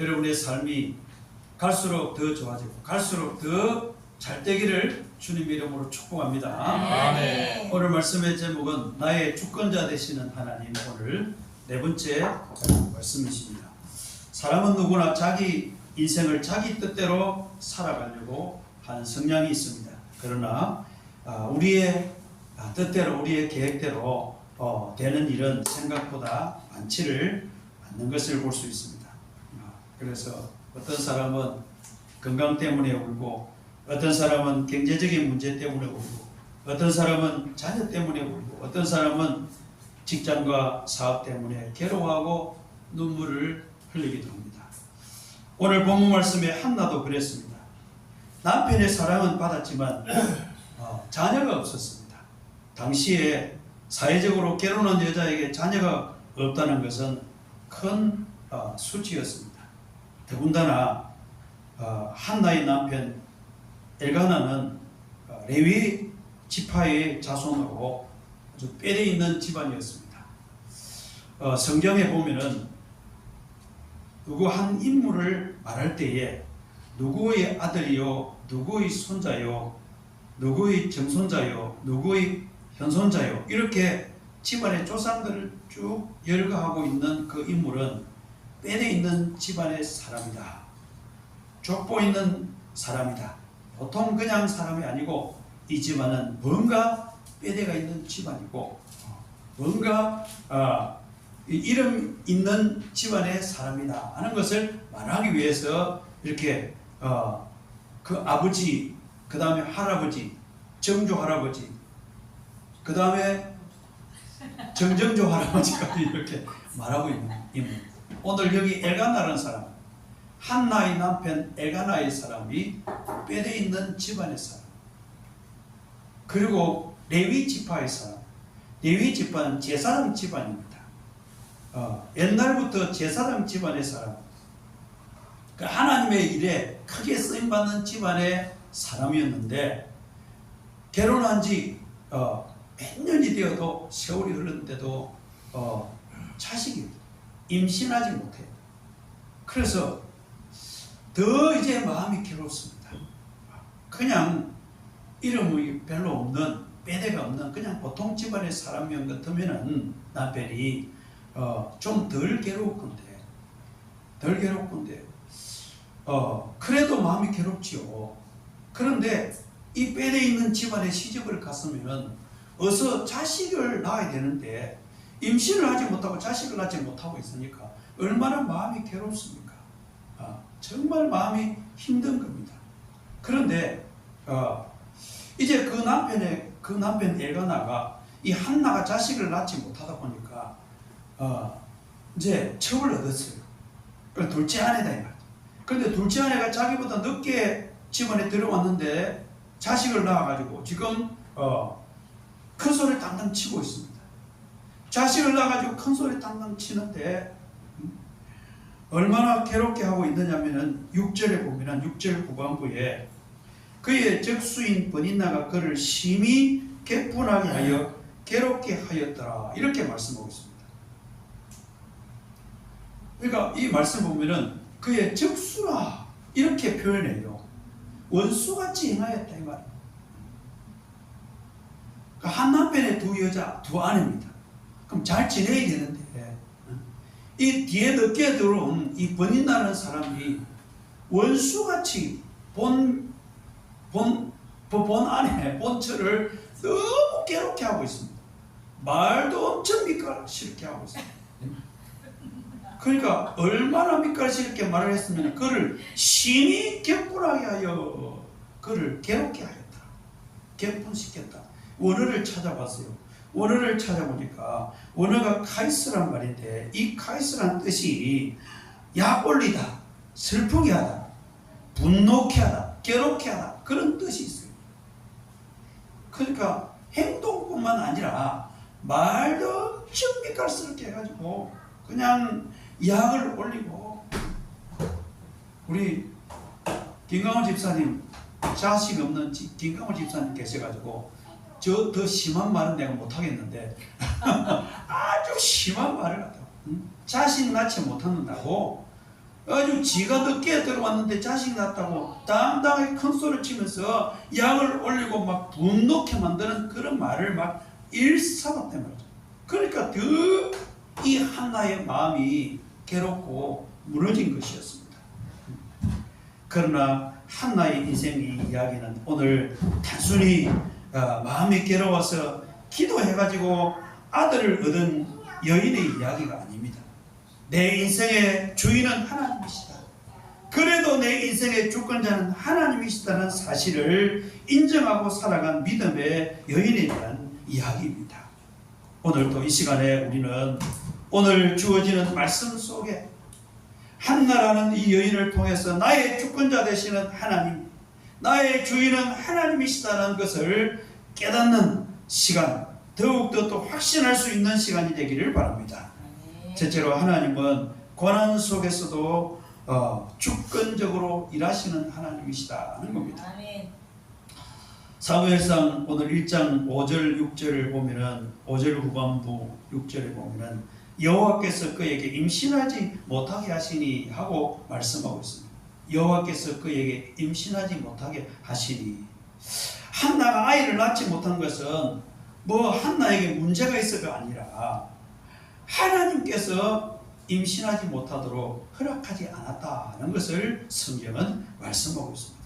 여러분의 삶이 갈수록 더 좋아지고 갈수록 더 잘되기를 주님의 이름으로 축복합니다. 아멘. 오늘 말씀의 제목은 나의 주권자 되시는 하나님, 오늘 네 번째 말씀이십니다. 사람은 누구나 자기 인생을 자기 뜻대로 살아가려고 하는 성향이 있습니다. 그러나 우리의 뜻대로, 우리의 계획대로 되는 일은 생각보다 많지를 않는 것을 볼 수 있습니다. 그래서 어떤 사람은 건강 때문에 울고, 어떤 사람은 경제적인 문제 때문에 울고, 어떤 사람은 자녀 때문에 울고, 어떤 사람은 직장과 사업 때문에 괴로워하고 눈물을 흘리기도 합니다. 오늘 본문 말씀에 한나도 그랬습니다. 남편의 사랑은 받았지만 자녀가 없었습니다. 당시에 사회적으로 결혼한 여자에게 자녀가 없다는 것은 큰 수치였습니다. 더군다나 한나의 남편 엘가나는 레위 지파의 자손으로 아주 뼈대 있는 집안이었습니다. 성경에 보면은 누구 한 인물을 말할 때에 누구의 아들이요, 누구의 손자요, 누구의 정손자요, 누구의 현손자요, 이렇게 집안의 조상들을 쭉 열거하고 있는 그 인물은 뼈대 있는 집안의 사람이다, 족보 있는 사람이다. 보통 그냥 사람이 아니고 이 집안은 뭔가 뼈대가 있는 집안이고 뭔가 이름 있는 집안의 사람이다 하는 것을 말하기 위해서 이렇게 그 아버지, 그 다음에 할아버지, 정조 할아버지, 그 다음에 정정조 할아버지까지 이렇게 말하고 있는 인물. 오늘 여기 엘가나라는 사람, 한나의 남편 엘가나의 사람이 뼈대 있는 집안의 사람, 그리고 레위 지파의 사람. 레위 지파는 제사장 집안입니다. 옛날부터 제사장 집안의 사람, 그 하나님의 일에 크게 쓰임받는 집안의 사람이었는데, 결혼한 지 몇 년이 되어도, 세월이 흘렀는데도 자식이 임신하지 못해요. 그래서 더 이제 마음이 괴롭습니다. 그냥 이름이 별로 없는, 뼈대가 없는 그냥 보통 집안의 사람이었 같으면은 남편이 좀 덜 괴로울 건데, 그래도 마음이 괴롭지요. 그런데 이 뼈대 있는 집안에 시집을 갔으면은 어서 자식을 낳아야 되는데 임신을 하지 못하고 자식을 낳지 못하고 있으니까 얼마나 마음이 괴롭습니까? 정말 마음이 힘든 겁니다. 그런데 이제 그 남편 엘가나가, 이 한나가 자식을 낳지 못하다 보니까 이제 첩을 얻었어요. 둘째 아내다 이 말이죠. 그런데 둘째 아내가 자기보다 늦게 집안에 들어왔는데 자식을 낳아가지고 지금 큰 소리 당당 치고 있습니다. 자식을 낳아가지고 큰 소리 당당 치는데 얼마나 괴롭게 하고 있느냐면은 6절에 보면은 6절 후반부에 그의 적수인 버니나가 그를 심히 격분하게 하여 괴롭게 하였더라, 이렇게 말씀하고 있습니다. 그러니까 이 말씀 보면은 그의 적수라 이렇게 표현해요. 원수같이 행하였다 이 말. 한 남편의 두 여자, 두 아내입니다. 그럼 잘 지내야 되는데 이 뒤에 늦게 들어온 이 버니나라는 사람이 원수같이 본 아내, 본처를 너무 괴롭게 하고 있습니다. 말도 엄청 밑가시럽게 하고 있습니다. 그러니까 얼마나 밑가시럽게 말을 했으면 그를 심히 격분하게 하여 그를 괴롭게 하였다, 격분시켰다. 원어를 찾아봤어요. 원어를 찾아보니까 원어가 카이스란 말인데, 이 카이스란 뜻이 약 올리다, 슬프게 하다, 분노케 하다, 괴롭게 하다, 그런 뜻이 있어요. 그러니까 행동뿐만 아니라 말도 엄청 밑갈스럽게 해가지고 그냥 약을 올리고. 우리 김강호 집사님, 자식 없는 김강호 집사님 계셔가지고 저 더 심한 말은 내가 못하겠는데 아주 심한 말을 하다고, 자식 낳지 못한다고 아주 지가 늦게 들어왔는데 자식 낳았다고 당당하게 큰 소리를 치면서 약을 올리고 막 분노케 만드는 그런 말을 막 일삼았단 말이죠. 그러니까 더 이 한나의 마음이 괴롭고 무너진 것이었습니다. 그러나 한나의 인생의 이야기는 오늘 단순히 마음이 괴로워서 기도해가지고 아들을 얻은 여인의 이야기가 아닙니다. 내 인생의 주인은 하나님이시다. 그래도 내 인생의 주권자는 하나님이시다는 사실을 인정하고 살아간 믿음의 여인에 대한 이야기입니다. 오늘도 이 시간에 우리는 오늘 주어지는 말씀 속에 한나라는 이 여인을 통해서 나의 주권자 되시는 하나님, 나의 주인은 하나님이시다는 것을 깨닫는 시간, 더욱더 또 확신할 수 있는 시간이 되기를 바랍니다. 첫째로 하나님은 고난 속에서도 주권적으로 일하시는 하나님이시다는 겁니다. 사무엘상 오늘 1장 5절 6절을 보면은 5절 후반부 6절에 보면은 여호와께서 그에게 임신하지 못하게 하시니 하고 말씀하고 있습니다. 여호와께서 그에게 임신하지 못하게 하시니, 한나가 아이를 낳지 못한 것은 뭐 한나에게 문제가 있어가 아니라 하나님께서 임신하지 못하도록 허락하지 않았다는 것을 성경은 말씀하고 있습니다.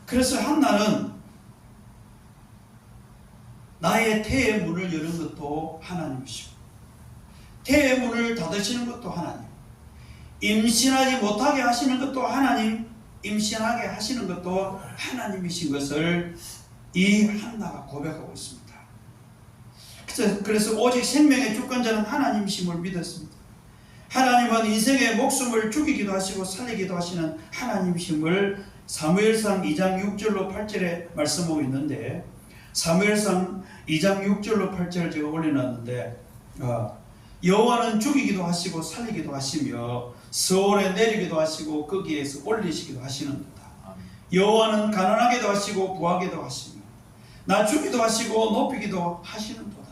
그래서 한나는 나의 태의 문을 여는 것도 하나님이시고 태의 문을 닫으시는 것도 하나님, 임신하지 못하게 하시는 것도 하나님, 임신하게 하시는 것도 하나님이신 것을 이 한나가 고백하고 있습니다. 그래서 오직 생명의 주권자는 하나님이심을 믿었습니다. 하나님은 인생의 목숨을 죽이기도 하시고 살리기도 하시는 하나님이심을 사무엘상 2장 6절로 8절에 말씀하고 있는데, 사무엘상 2장 6절로 8절을 제가 올려놨는데, 여호와는 죽이기도 하시고 살리기도 하시며 서울에 내리기도 하시고 거기에서 올리시기도 하시는도다. 여호와는 가난하게도 하시고 부하게도 하시며 낮추기도 하시고 높이기도 하시는도다.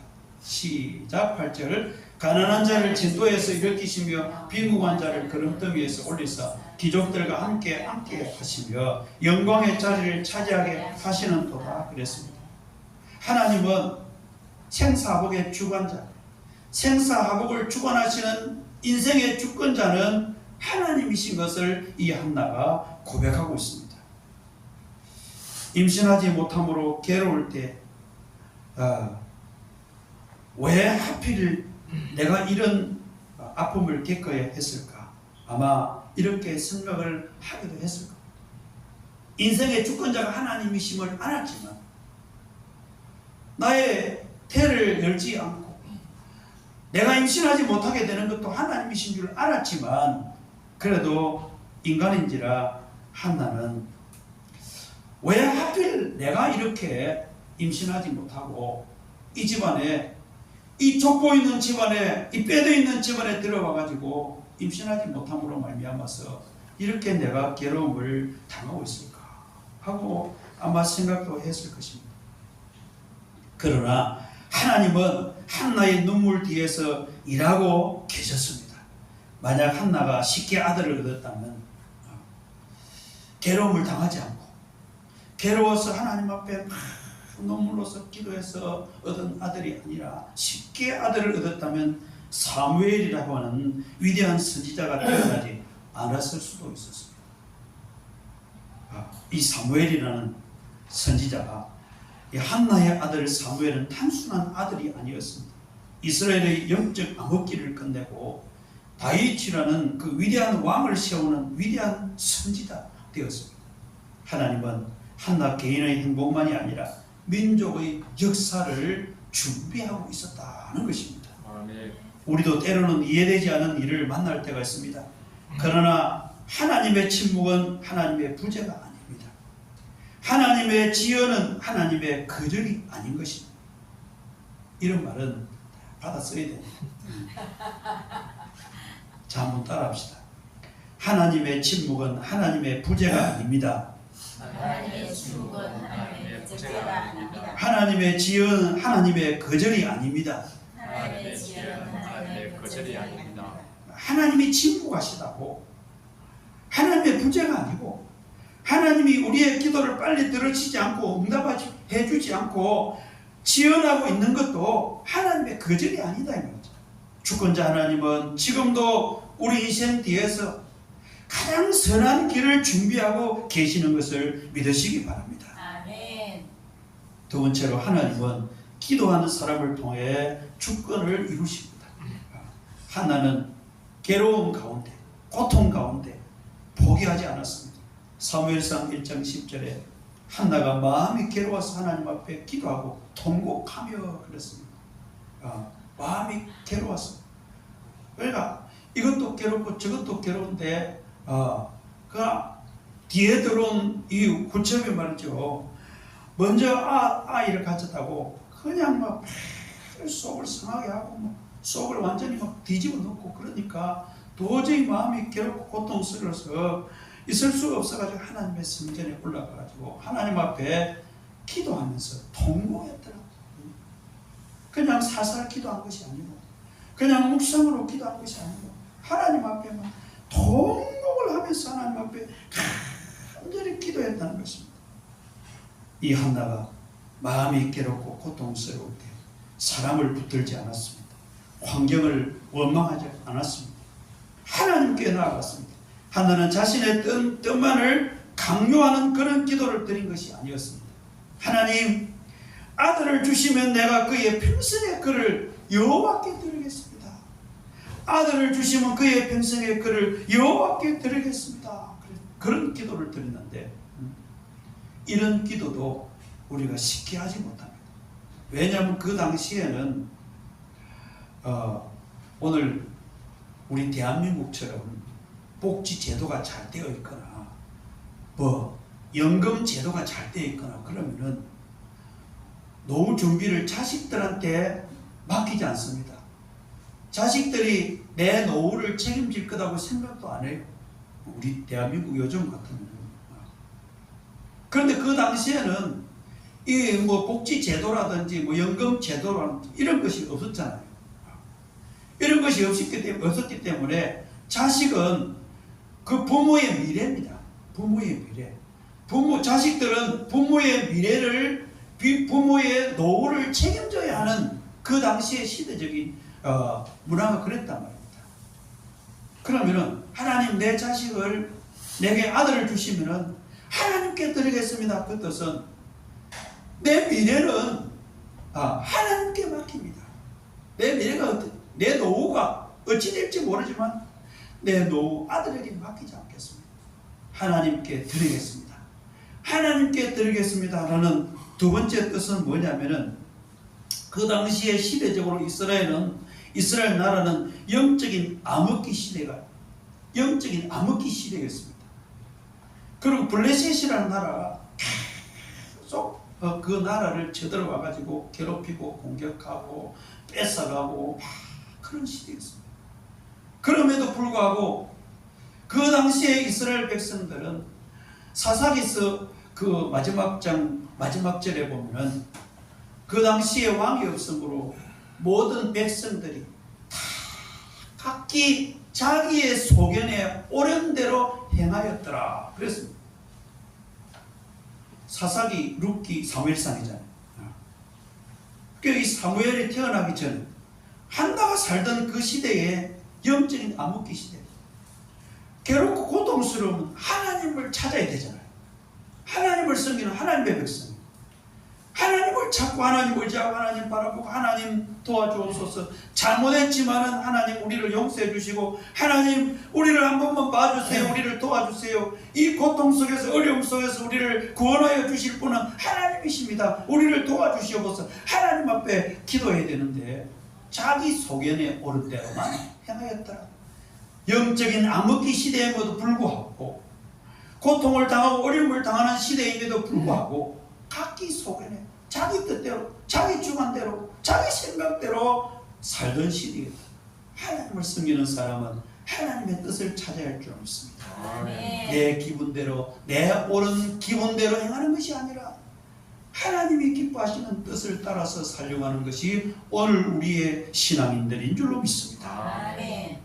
시작. 8절. 가난한 자를 진도에서 일으키시며 빈궁한 자를 거름더미에서 올리사 귀족들과 함께 앉게 하시며 영광의 자리를 차지하게 하시는도다. 그랬습니다. 하나님은 생사복의 주관자, 생사하복을 주관하시는 인생의 주권자는 하나님이신 것을 이 한나가 고백하고 있습니다. 임신하지 못함으로 괴로울 때 왜 하필 내가 이런 아픔을 겪어야 했을까? 아마 이렇게 생각을 하기도 했을 겁니다. 인생의 주권자가 하나님이심을 알았지만 나의 태를 열지 않고 내가 임신하지 못하게 되는 것도 하나님이신 줄 알았지만, 그래도 인간인지라 한나는 왜 하필 내가 이렇게 임신하지 못하고 이 집안에, 이 족보 있는 집안에, 이 뼈대 있는 집안에 들어와 가지고 임신하지 못함으로 말미암아서 이렇게 내가 괴로움을 당하고 있을까 하고 아마 생각도 했을 것입니다. 그러나 하나님은 한나의 눈물 뒤에서 일하고 계셨습니다. 만약 한나가 쉽게 아들을 얻었다면 괴로움을 당하지 않고 괴로워서 하나님 앞에 막 눈물로서 기도해서 얻은 아들이 아니라 쉽게 아들을 얻었다면 사무엘이라고 하는 위대한 선지자가 태어나지 않았을 수도 있었습니다. 이 사무엘이라는 선지자가, 이 한나의 아들 사무엘은 단순한 아들이 아니었습니다. 이스라엘의 영적 암흑기를 끝내고 다윗이라는 그 위대한 왕을 세우는 위대한 선지자 되었습니다. 하나님은 한나 개인의 행복만이 아니라 민족의 역사를 준비하고 있었다는 것입니다. 우리도 때로는 이해되지 않은 일을 만날 때가 있습니다. 그러나 하나님의 침묵은 하나님의 부재가 아닙니다. 하나님의 지연은 하나님의 거절이 아닌 것입니다. 이런 말은 받아 써야 됩니다. 자, 한번 따라합시다. 하나님의 침묵은 하나님의 부재가 아닙니다. 하나님의 침묵은 하나님의 부재가 아닙니다. 하나님의 지연은 하나님의 거절이 아닙니다. 하나님의 지혜는 하나님의 거절이 아닙니다. 하나님이 침묵하시다고, 하나님의 부재가 아니고, 하나님이 우리의 기도를 빨리 들으시지 않고 응답해 주지 않고 지연하고 있는 것도 하나님의 거절이 아니다 이 말이죠. 주권자 하나님은 지금도 우리 인생 뒤에서 가장 선한 길을 준비하고 계시는 것을 믿으시기 바랍니다. 아멘. 두 번째로 하나님은 기도하는 사람을 통해 주권을 이루십니다. 한나는 괴로움 가운데, 고통 가운데 포기하지 않았습니다. 사무엘상 1장 10절에 한나가 마음이 괴로워서 하나님 앞에 기도하고 통곡하며 그랬습니다. 마음이 괴로워서. 그러니까 이것도 괴롭고 저것도 괴로운데 그 뒤에 들어온 이 후첩이 말이죠. 먼저 아이를 가졌다고 그냥 막 속을 상하게 하고 막 속을 완전히 막 뒤집어 놓고 그러니까 도저히 마음이 괴롭고 고통스러워서 있을 수가 없어가지고 하나님의 성전에 올라가가지고 하나님 앞에 기도하면서 통곡했더라고요. 그냥 살살 기도한 것이 아니고 그냥 묵상으로 기도한 것이 아니고 하나님 앞에만 통곡을 하면서 하나님 앞에 간절히 기도했다는 것입니다. 이 한나가 마음이 괴롭고 고통스러울 때 사람을 붙들지 않았습니다. 환경을 원망하지 않았습니다. 하나님께 나아갔습니다. 한나는 자신의 뜻만을 강요하는 그런 기도를 드린 것이 아니었습니다. 하나님, 아들을 주시면 내가 그의 평생의 그를 여호와께 드리겠습니다. 아들을 주시면 그의 평생의 그를 여호와께 드리겠습니다. 그런 기도를 드리는데 이런 기도도 우리가 쉽게 하지 못합니다. 왜냐하면 그 당시에는 오늘 우리 대한민국처럼 복지 제도가 잘 되어 있거나 연금 제도가 잘 되어 있거나 그러면은 노후 준비를 자식들한테 맡기지 않습니다. 자식들이 내 노후를 책임질 거라고 생각도 안 해요. 우리 대한민국 요즘 같으면. 그런데 그 당시에는 이 복지 제도라든지 연금 제도라든지 이런 것이 없었잖아요. 이런 것이 없었기 때문에 자식은 그 부모의 미래입니다. 부모의 미래. 자식들은 부모의 미래를, 부모의 노후를 책임져야 하는 그 당시의 시대적인 문화가 그랬단 말입니다. 그러면은 하나님 내 자식을 내게 아들을 주시면은 하나님께 드리겠습니다. 그 뜻은 내 미래는 하나님께 맡깁니다. 내 미래가 내 노후가 어찌 될지 모르지만 내 노후 아들에게 맡기지 않겠습니다. 하나님께 드리겠습니다. 하나님께 드리겠습니다. 라는 두 번째 뜻은 뭐냐면은 그 당시에 시대적으로 이스라엘 나라는 영적인 암흑기 시대였습니다. 그리고 블레셋이라는 나라가 계속 그 나라를 쳐들어와 가지고 괴롭히고 공격하고 뺏어가고 그런 시대였습니다. 그럼에도 불구하고 그 당시에 이스라엘 백성들은 사사기서 그 마지막 절에 보면은 그 당시에 왕이 없으므로 모든 백성들이 다 각기 자기의 소견에 옳은 대로 행하였더라. 그랬습니다. 사사기, 룻기, 사무엘상이잖아요. 이 사무엘이 태어나기 전 한나가 살던 그 시대에 영적인 암흑기 시대, 괴롭고 고통스러우면 하나님을 찾아야 되잖아요. 하나님을 섬기는 하나님의 백성, 하나님을 찾고 하나님 의지하고 하나님 바라보고 하나님 도와주옵소서. 잘못했지만은 하나님 우리를 용서해 주시고 하나님 우리를 한 번만 봐주세요. 우리를 도와주세요. 이 고통 속에서 어려움 속에서 우리를 구원하여 주실 분은 하나님이십니다. 우리를 도와주시옵소서. 하나님 앞에 기도해야 되는데 자기 소견에 옳은 대로만 행하였더라. 영적인 암흑기 시대임에도 불구하고 고통을 당하고 어려움을 당하는 시대임에도 불구하고 각기 소견에 자기 뜻대로 자기 주관대로 자기 생각대로 살던 시대에 하나님을 섬기는 사람은 하나님의 뜻을 찾아야 할 줄 믿습니다. 내 기분대로 내 옳은 기분대로 행하는 것이 아니라 하나님이 기뻐하시는 뜻을 따라서 살려고 하는 것이 오늘 우리의 신앙인들인 줄로 믿습니다. 아멘.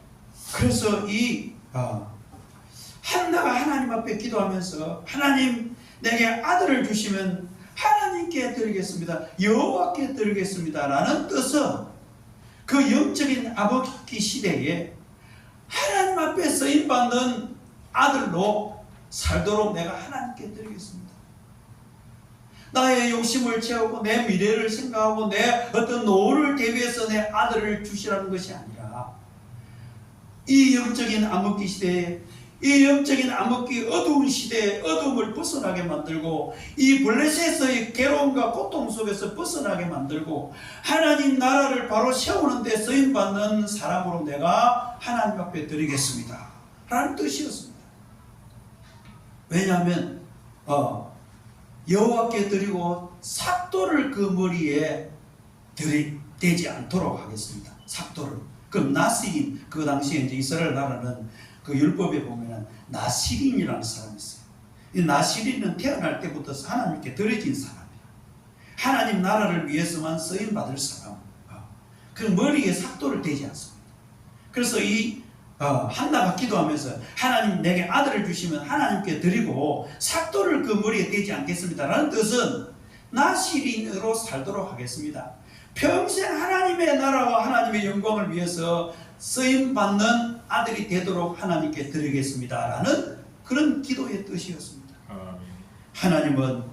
그래서 그래서 이 한나가 하나님 앞에 기도하면서 하나님 내게 아들을 주시면 하나님께 드리겠습니다. 여호와께 드리겠습니다. 라는 뜻은 그 영적인 아버기 시대에 하나님 앞에 쓰임받는 아들로 살도록 내가 하나님께 드리겠습니다. 나의 욕심을 채우고 내 미래를 생각하고 내 어떤 노후를 대비해서 내 아들을 주시라는 것이 아니라 이 영적인 암흑기 시대에 이 영적인 암흑기 어두운 시대에 어둠을 벗어나게 만들고 이 블레셋의 괴로움과 고통 속에서 벗어나게 만들고 하나님 나라를 바로 세우는 데 쓰임받는 사람으로 내가 하나님 앞에 드리겠습니다 라는 뜻이었습니다. 왜냐하면 여호와께 드리고 삭도를 그 머리에 대지 않도록 하겠습니다. 삭도를. 그럼 나시린, 그 당시에 이제 이스라엘 나라는 그 율법에 보면은 나시린이라는 사람이 있어요. 이 나시린은 태어날 때부터 하나님께 드려진 사람이에요. 하나님 나라를 위해서만 쓰임 받을 사람. 그 머리에 삭도를 대지 않습니다. 그래서 이 한나가 기도하면서 하나님 내게 아들을 주시면 하나님께 드리고 삭도를 그 머리에 대지 않겠습니다 라는 뜻은 나시린으로 살도록 하겠습니다. 평생 하나님의 나라와 하나님의 영광을 위해서 쓰임받는 아들이 되도록 하나님께 드리겠습니다 라는 그런 기도의 뜻이었습니다. 하나님은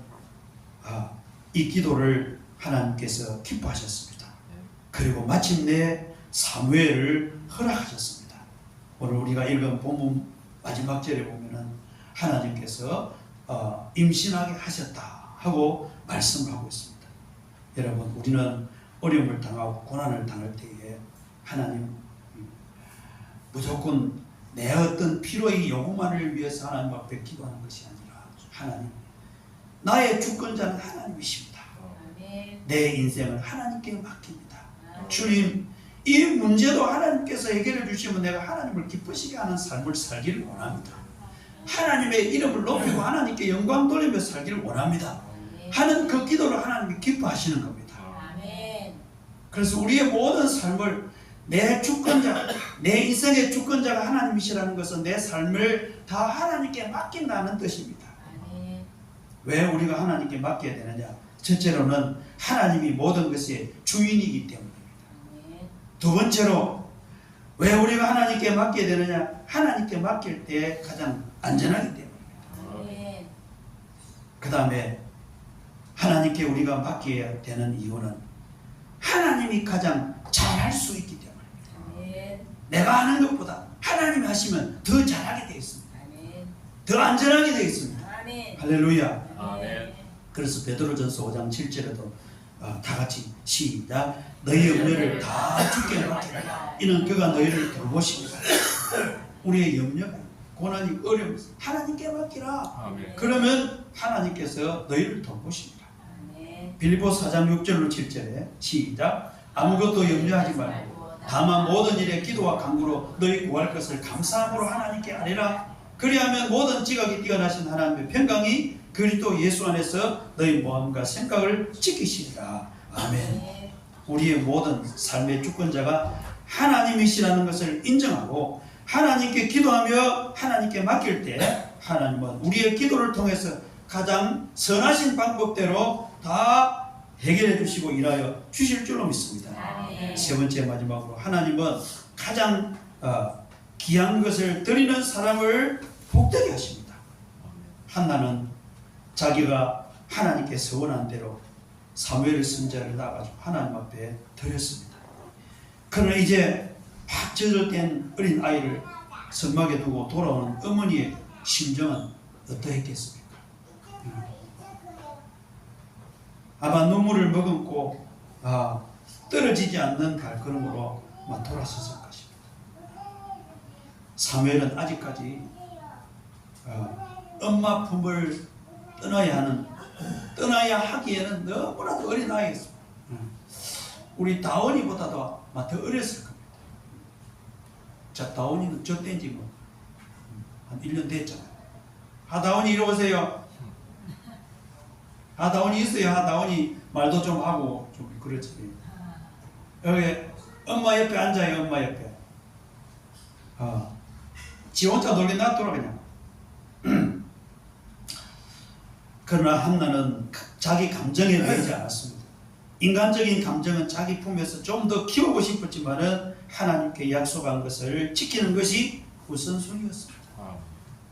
이 기도를 하나님께서 기뻐하셨습니다. 그리고 마침내 사무엘을 허락하셨습니다. 오늘 우리가 읽은 본문 마지막 절에 보면은 하나님께서 임신하게 하셨다 하고 말씀하고 있습니다. 여러분, 우리는 어려움을 당하고 고난을 당할 때에 하나님 무조건 내 어떤 필요의 요구만을 위해서 하나님 앞에 기도하는 것이 아니라 하나님, 나의 주권자는 하나님이십니다. 내 인생을 하나님께 맡깁니다. 주님, 이 문제도 하나님께서 해결해 주시면 내가 하나님을 기쁘시게 하는 삶을 살기를 원합니다. 하나님의 이름을 높이고 하나님께 영광 돌리며 살기를 원합니다 하는 그 기도를 하나님이 기뻐하시는 겁니다. 그래서 우리의 모든 삶을 내 주권자, 내 인생의 주권자가 하나님이시라는 것은 내 삶을 다 하나님께 맡긴다는 뜻입니다. 왜 우리가 하나님께 맡겨야 되느냐? 첫째로는 하나님이 모든 것의 주인이기 때문입니다. 두 번째로 왜 우리가 하나님께 맡겨야 되느냐? 하나님께 맡길 때 가장 안전하기 때문입니다. 그 다음에 하나님께 우리가 맡겨야 되는 이유는 하나님이 가장 잘할 수 있기 때문입니다. 내가 하는 것보다 하나님이 하시면 더 잘하게 되어 있습니다. 더 안전하게 되어 있습니다. 할렐루야. 그래서 베드로전서 5장 7절에도 다 같이 시작. 너희 염려를 다 주께 맡기라. 이는 그가 너희를 돌보십니다. 우리의 염려가, 고난이, 어려움 하나님께 맡기라. 그러면 하나님께서 너희를 돌보십니다. 빌립보서 4장 6절로 7절에 시작. 아무것도 염려하지 말고 다만 모든 일에 기도와 간구로 너희 구할 것을 감사함으로 하나님께 아뢰라. 그리하면 모든 지각이 뛰어나신 하나님의 평강이 그리스도 예수 안에서 너희 마음과 생각을 지키시리라. 아멘. 우리의 모든 삶의 주권자가 하나님이시라는 것을 인정하고 하나님께 기도하며 하나님께 맡길 때 하나님은 우리의 기도를 통해서 가장 선하신 방법대로 다 해결해 주시고 일하여 주실 줄로 믿습니다. 세 번째 마지막으로 하나님은 가장 귀한 것을 드리는 사람을 복되게 하십니다. 한나는 자기가 하나님께 서원한 대로 사무엘 선지자를 낳아가지고 하나님 앞에 드렸습니다. 그러나 이제 막 젖어된 어린 아이를 성막에 두고 돌아오는 어머니의 심정은 어떠했겠습니까? 아마 눈물을 머금고 떨어지지 않는 발걸음으로 돌아섰을 것입니다. 사무엘은 아직까지 엄마 품을 떠나야 하기에는 너무나도 어린 아이였습니다. 우리 다원이보다도 더 어렸을 겁니다. 자, 다원이는 저 땐지 뭐 한 1년 됐잖아요. 다원이 이리 오세요. 다원이 있어요. 다원이 말도 좀 하고 좀 그렇지. 여기 엄마 옆에 앉아요. 엄마 옆에. 지 혼자 놀게 놔두라 그냥. 그러나 한나는 자기 감정에 매이지 않았습니다. 인간적인 감정은 자기 품에서 좀 더 키우고 싶었지만은 하나님께 약속한 것을 지키는 것이 우선순위였습니다.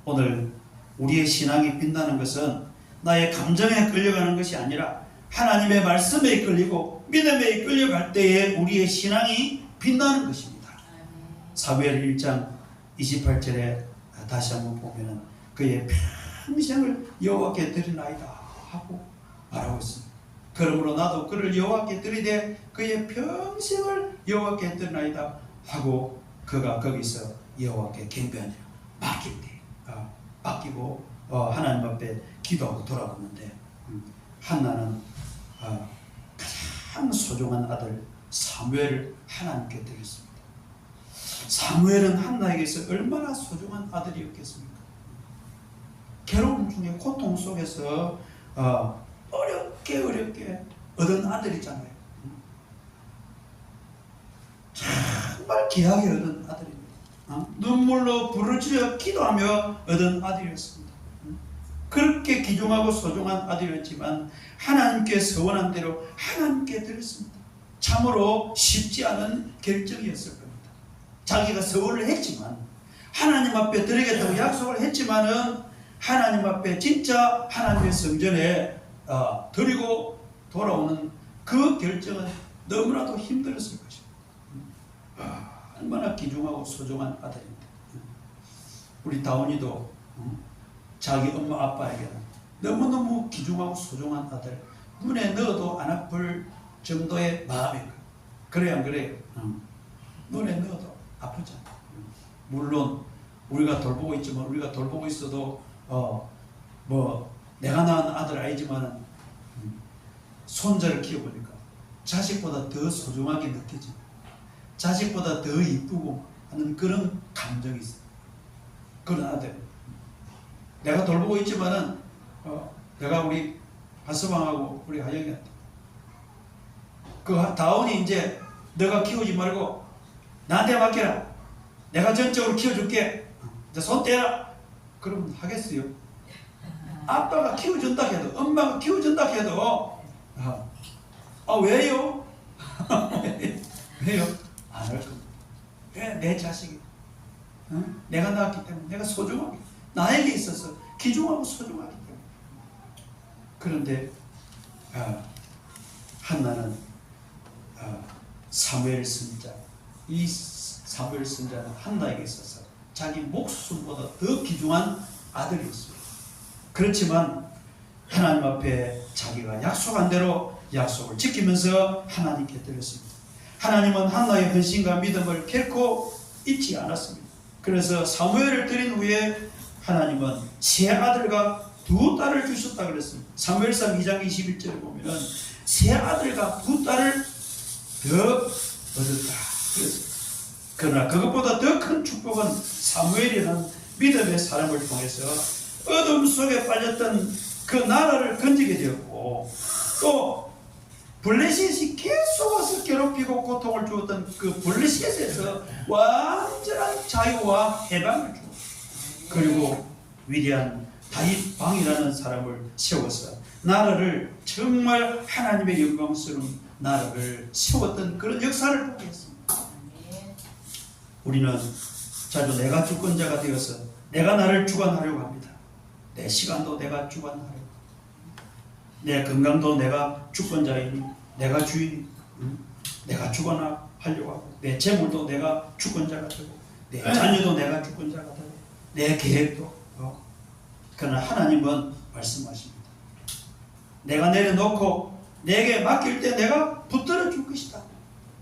오늘 우리의 신앙이 빛나는 것은 나의 감정에 끌려가는 것이 아니라 하나님의 말씀에 끌리고 믿음에 끌려갈 때에 우리의 신앙이 빛나는 것입니다. 사무엘 1장 28절에 다시 한번 보면은 그의 평생을 여호와께 드리나이다 하고 말하고 있습니다. 그러므로 나도 그를 여호와께 드리되 그의 평생을 여호와께 드리나이다 하고 그가 거기서 여호와께 경배하니라 맡길 때 맡기고 하나님 앞에 기도하고 돌아갔는데 한나는 가장 소중한 아들 사무엘을 하나님께 드렸습니다. 사무엘은 한나에게서 얼마나 소중한 아들이었겠습니까? 괴로움 중에 고통 속에서 어렵게 얻은 아들이잖아요. 정말 귀하게 얻은 아들입니다. 눈물로 부르짖어 기도하며 얻은 아들이었습니다. 그렇게 귀중하고 소중한 아들이었지만 하나님께 서원한 대로 하나님께 드렸습니다. 참으로 쉽지 않은 결정이었을 겁니다. 자기가 서원을 했지만 하나님 앞에 드리겠다고 약속을 했지만은 하나님 앞에 진짜 하나님의 성전에 드리고 돌아오는 그 결정은 너무나도 힘들었을 것입니다. 얼마나 귀중하고 소중한 아들입니다. 우리 다운이도 자기 엄마 아빠에게는 너무너무 귀중하고 소중한 아들, 눈에 넣어도 안 아플 정도의 마음인 거예요. 그래야 안 그래요? 눈에 넣어도 아프잖아. 물론 우리가 돌보고 있지만 우리가 돌보고 있어도 내가 낳은 아들 아니지만은 손자를 키워보니까 자식보다 더 소중하게 느껴집니다. 자식보다 더 이쁘고 하는 그런 감정이 있어요. 그런 아들. 내가 돌보고 있지만은 내가 우리 하서방하고 우리 하영이한테 그 다운이 이제 너가 키우지 말고 나한테 맡겨라. 내가 전적으로 키워줄게. 이제 손 떼라. 그러면 하겠어요? 아빠가 키워준다 해도 엄마가 키워준다 해도 왜요? 왜요? 안 할 겁니다. 왜? 내 자식이 내가 낳았기 때문에 내가 소중하게 나에게 있어서 귀중하고 소중하기 때문에. 그런데 한나는 사무엘 선자, 이 사무엘 선자는 한나에게 있어서 자기 목숨보다 더 귀중한 아들이었습니다. 그렇지만 하나님 앞에 자기가 약속한 대로 약속을 지키면서 하나님께 드렸습니다. 하나님은 한나의 헌신과 믿음을 결코 잊지 않았습니다. 그래서 사무엘을 드린 후에 하나님은 세 아들과 두 딸을 주셨다 그랬습니다. 사무엘상 2장 21절에 보면은 세 아들과 두 딸을 더 얻었다 그랬습니다. 그러나 그것보다 더 큰 축복은 사무엘이라는 믿음의 사람을 통해서 어둠 속에 빠졌던 그 나라를 건지게 되었고, 또 블레셋이 계속 와서 괴롭히고 고통을 주었던 그 블레셋에서 완전한 자유와 해방을 주고, 그리고 위대한 다윗 왕이라는 사람을 세워서 나라를 정말 하나님의 영광스러운 나라를 세웠던 그런 역사를 보게 했습니다. 우리는 자주 내가 주권자가 되어서 내가 나를 주관하려고 합니다. 내 시간도 내가 주관하려고, 내 건강도 내가 주권자이니, 내가 주인이, 내가 주관하려고 하고, 내 재물도 내가 주권자가 되고, 내 자녀도 내가 주권자가 되고, 내 계획도. 그러나 하나님은 말씀하십니다. 내가 내려놓고 내게 맡길 때 내가 붙들어 줄 것이다.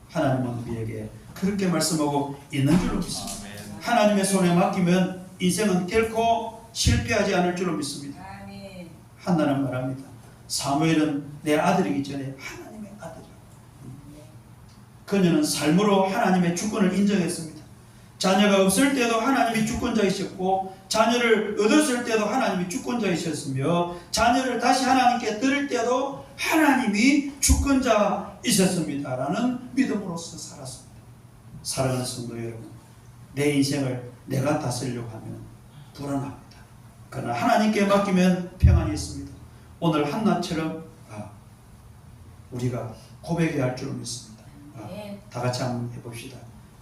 하나님은 우리에게 그렇게 말씀하고 있는 줄로 믿습니다. 하나님의 손에 맡기면 인생은 결코 실패하지 않을 줄로 믿습니다. 한나는 말합니다. 사무엘은 내 아들이기 전에 하나님의 아들이야. 그녀는 삶으로 하나님의 주권을 인정했습니다. 자녀가 없을 때도 하나님이 주권자이셨고, 자녀를 얻었을 때도 하나님이 주권자이셨으며, 자녀를 다시 하나님께 드릴 때도 하나님이 주권자이셨습니다라는 믿음으로서 살았습니다. 사랑하는 성도 여러분, 내 인생을 내가 다스리려고 하면 불안합니다. 그러나 하나님께 맡기면 평안이 있습니다. 오늘 한나처럼 우리가 고백해야 할 줄 믿습니다. 다 같이 한번 해봅시다.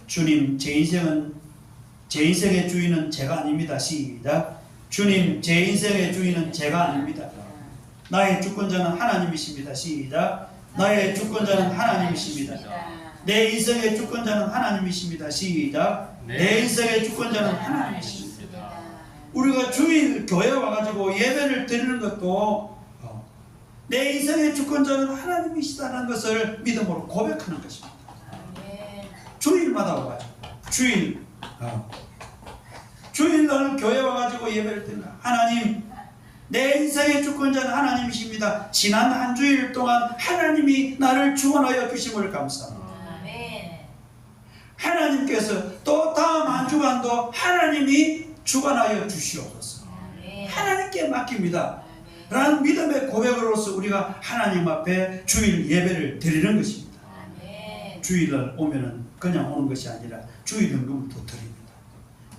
주님, 제 인생의 주인은 제가 아닙니다. 시작. 주님, 제 인생의 주인은 제가 아닙니다. 나의 주권자는 하나님이십니다. 시작. 나의 주권자는 하나님이십니다. 내 인생의 주권자는 하나님이십니다. 시작. 내 인생의 주권자는 하나님이십니다. 우리가 주일 교회 와가지고 예배를 드리는 것도 내 인생의 주권자는 하나님이시다는 것을 믿음으로 고백하는 것입니다. 주일마다 와가지고 주일날 교회 와가지고 예배를 드리는 하나님, 내 인생의 주권자는 하나님이십니다. 지난 한 주일 동안 하나님이 나를 주관하여 주심을 감사합니다. 하나님께서 또 다음 한 주간도 하나님이 주관하여 주시옵소서. 하나님께 맡깁니다. 라는 믿음의 고백으로서 우리가 하나님 앞에 주일 예배를 드리는 것입니다. 주일날 오면은 그냥 오는 것이 아니라 주일 헌금을 또 드립니다.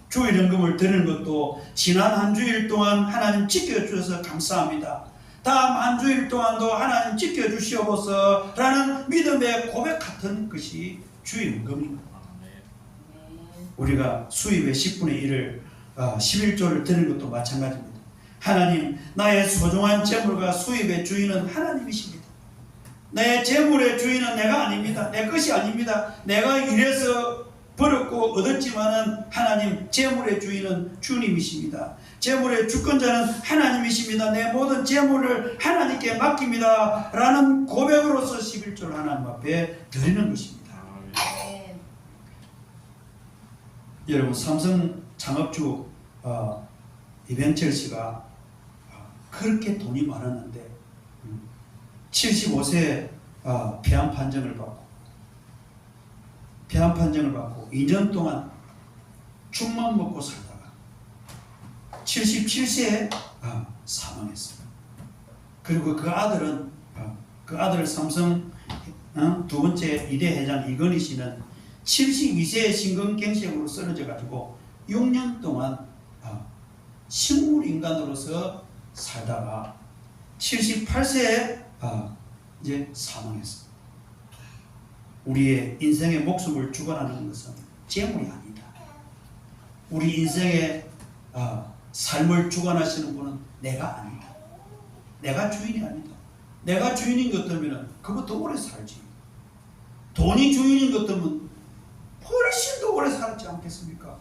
주일 헌금을 드리는 것도 지난 한 주일 동안 하나님 지켜주셔서 감사합니다. 다음 한 주일 동안도 하나님 지켜주시옵소서 라는 믿음의 고백 같은 것이 주일 헌금입니다. 우리가 수입의 10분의 1을 11조를 드리는 것도 마찬가지입니다. 하나님, 나의 소중한 재물과 수입의 주인은 하나님이십니다. 내 재물의 주인은 내가 아닙니다. 내 것이 아닙니다. 내가 일해서 벌었고 얻었지만은 하나님, 재물의 주인은 주님이십니다. 재물의 주권자는 하나님이십니다. 내 모든 재물을 하나님께 맡깁니다. 라는 고백으로서 11조를 하나님 앞에 드리는 것입니다. 여러분, 삼성 창업주 이벤철 씨가 그렇게 돈이 많았는데 75세에 폐암 판정을 받고 2년 동안 죽만 먹고 살다가 77세에 사망했습니다. 그리고 그 아들 삼성 두 번째 2대 회장 이건희 씨는 72세의 심근경색으로 쓰러져 가지고 6년 동안 식물인간으로서 살다가 78세에 이제 사망했습니다. 우리의 인생의 목숨을 주관하는 것은 재물이 아니다. 우리 인생의 삶을 주관하시는 분은 내가 아니다. 내가 주인이 아니다. 내가 주인인 것 같으면 그것도 오래 살지. 돈이 주인인 것 같으면 훨씬 더 오래 살지 않겠습니까?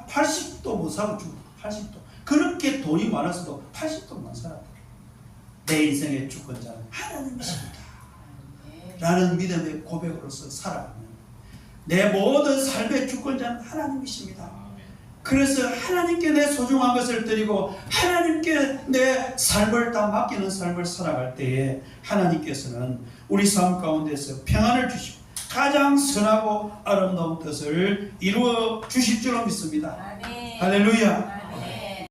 80도 못 살고 죽어. 80도. 그렇게 돈이 많아서도 80도 못 살아. 내 인생의 주권자는 하나님이십니다. 라는 믿음의 고백으로서 살아가면 내 모든 삶의 주권자는 하나님이십니다. 그래서 하나님께 내 소중한 것을 드리고 하나님께 내 삶을 다 맡기는 삶을 살아갈 때에 하나님께서는 우리 삶 가운데서 평안을 주시고 가장 선하고 아름다운 뜻을 이루어 주실 줄로 믿습니다. 할렐루야.